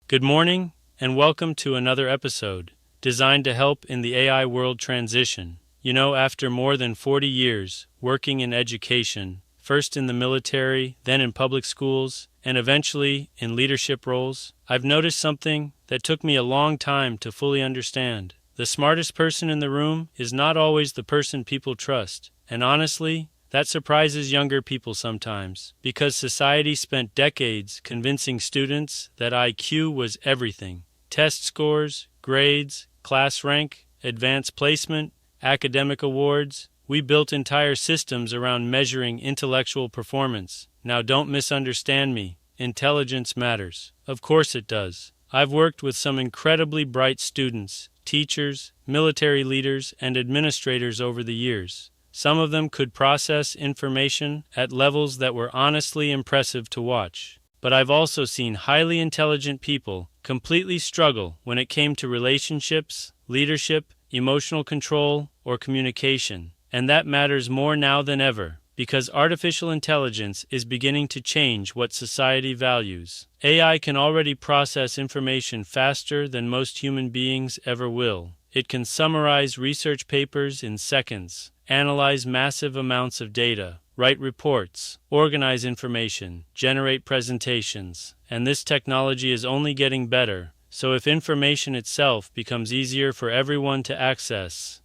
Good morning, and welcome to another episode designed to help in the AI world transition. After more than 40 years working in education, first in the military, then in public schools, and eventually in leadership roles, I've noticed something that took me a long time to fully understand. The smartest person in the room is not always the person people trust, and honestly, that surprises younger people sometimes, because society spent decades convincing students that IQ was everything. Test scores, grades, class rank, advanced placement, academic awards. We built entire systems around measuring intellectual performance. Now don't misunderstand me. Intelligence matters. Of course it does. I've worked with some incredibly bright students, teachers, military leaders, and administrators over the years. Some of them could process information at levels that were honestly impressive to watch. But I've also seen highly intelligent people completely struggle when it came to relationships, leadership, emotional control, or communication. And that matters more now than ever, because artificial intelligence is beginning to change what society values. AI can already process information faster than most human beings ever will. It can summarize research papers in seconds, analyze massive amounts of data, write reports, organize information, generate presentations, and this technology is only getting better. So if information itself becomes easier for everyone to access,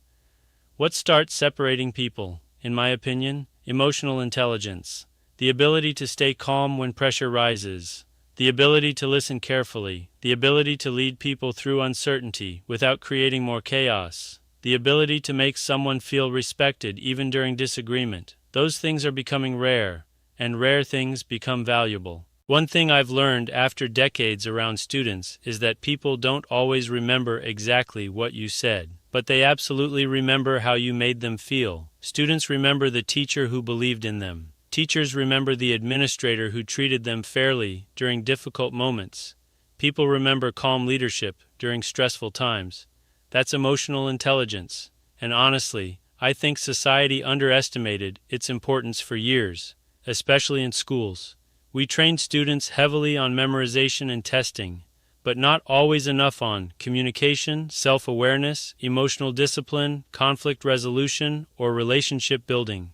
what starts separating people, in my opinion? Emotional intelligence, the ability to stay calm when pressure rises, the ability to listen carefully, the ability to lead people through uncertainty without creating more chaos, the ability to make someone feel respected even during disagreement. Those things are becoming rare, and rare things become valuable. One thing I've learned after decades around students is that people don't always remember exactly what you said, but they absolutely remember how you made them feel. Students remember the teacher who believed in them. Teachers remember the administrator who treated them fairly during difficult moments. People remember calm leadership during stressful times. That's emotional intelligence. And honestly, I think society underestimated its importance for years, especially in schools. We train students heavily on memorization and testing, but not always enough on communication, self-awareness, emotional discipline, conflict resolution, or relationship building.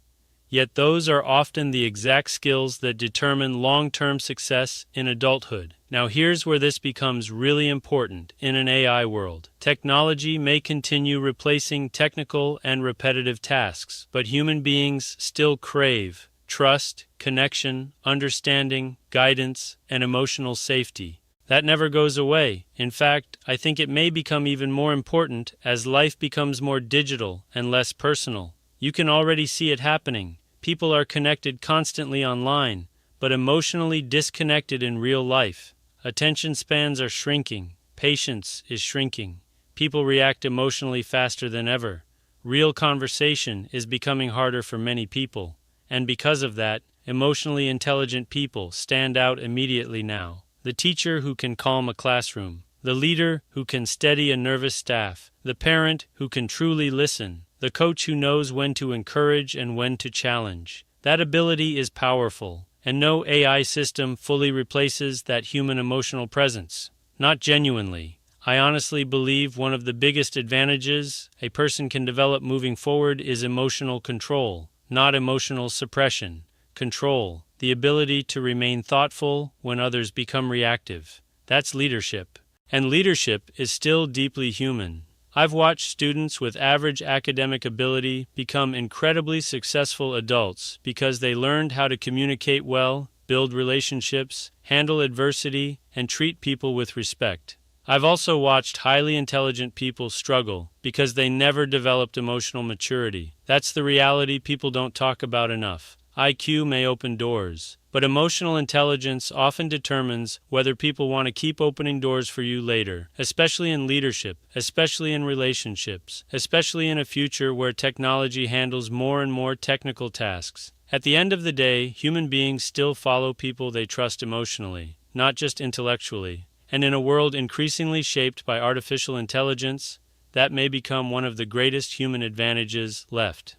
Yet those are often the exact skills that determine long-term success in adulthood. Now here's where this becomes really important in an AI world. Technology may continue replacing technical and repetitive tasks, but human beings still crave trust, connection, understanding, guidance, and emotional safety. That never goes away. In fact, I think it may become even more important as life becomes more digital and less personal. You can already see it happening. People are connected constantly online, but emotionally disconnected in real life. Attention spans are shrinking. Patience is shrinking. People react emotionally faster than ever. Real conversation is becoming harder for many people. And because of that, emotionally intelligent people stand out immediately now. The teacher who can calm a classroom, the leader who can steady a nervous staff, the parent who can truly listen, the coach who knows when to encourage and when to challenge. That ability is powerful, and no AI system fully replaces that human emotional presence. Not genuinely. I honestly believe one of the biggest advantages a person can develop moving forward is emotional control, not emotional suppression. Control, the ability to remain thoughtful when others become reactive. That's leadership. And leadership is still deeply human. I've watched students with average academic ability become incredibly successful adults because they learned how to communicate well, build relationships, handle adversity, and treat people with respect. I've also watched highly intelligent people struggle because they never developed emotional maturity. That's the reality people don't talk about enough. IQ may open doors, but emotional intelligence often determines whether people want to keep opening doors for you later, especially in leadership, especially in relationships, especially in a future where technology handles more and more technical tasks. At the end of the day, human beings still follow people they trust emotionally, not just intellectually. And in a world increasingly shaped by artificial intelligence, that may become one of the greatest human advantages left.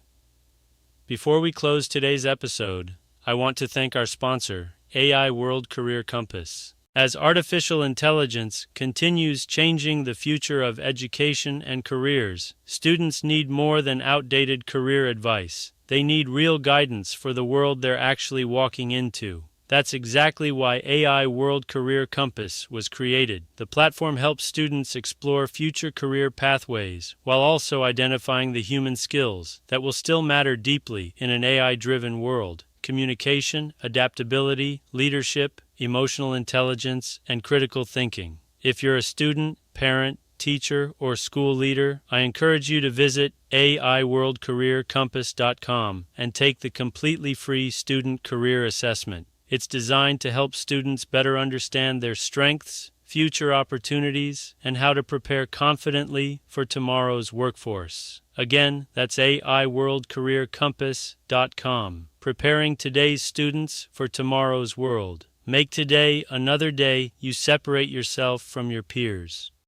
Before we close today's episode, I want to thank our sponsor, AI World Career Compass. As artificial intelligence continues changing the future of education and careers, students need more than outdated career advice. They need real guidance for the world they're actually walking into. That's exactly why AI World Career Compass was created. The platform helps students explore future career pathways while also identifying the human skills that will still matter deeply in an AI-driven world: communication, adaptability, leadership, emotional intelligence, and critical thinking. If you're a student, parent, teacher, or school leader, I encourage you to visit aiworldcareercompass.com and take the completely free student career assessment. It's designed to help students better understand their strengths, future opportunities, and how to prepare confidently for tomorrow's workforce. Again, that's aiworldcareercompass.com. Preparing today's students for tomorrow's world. Make today another day you separate yourself from your peers.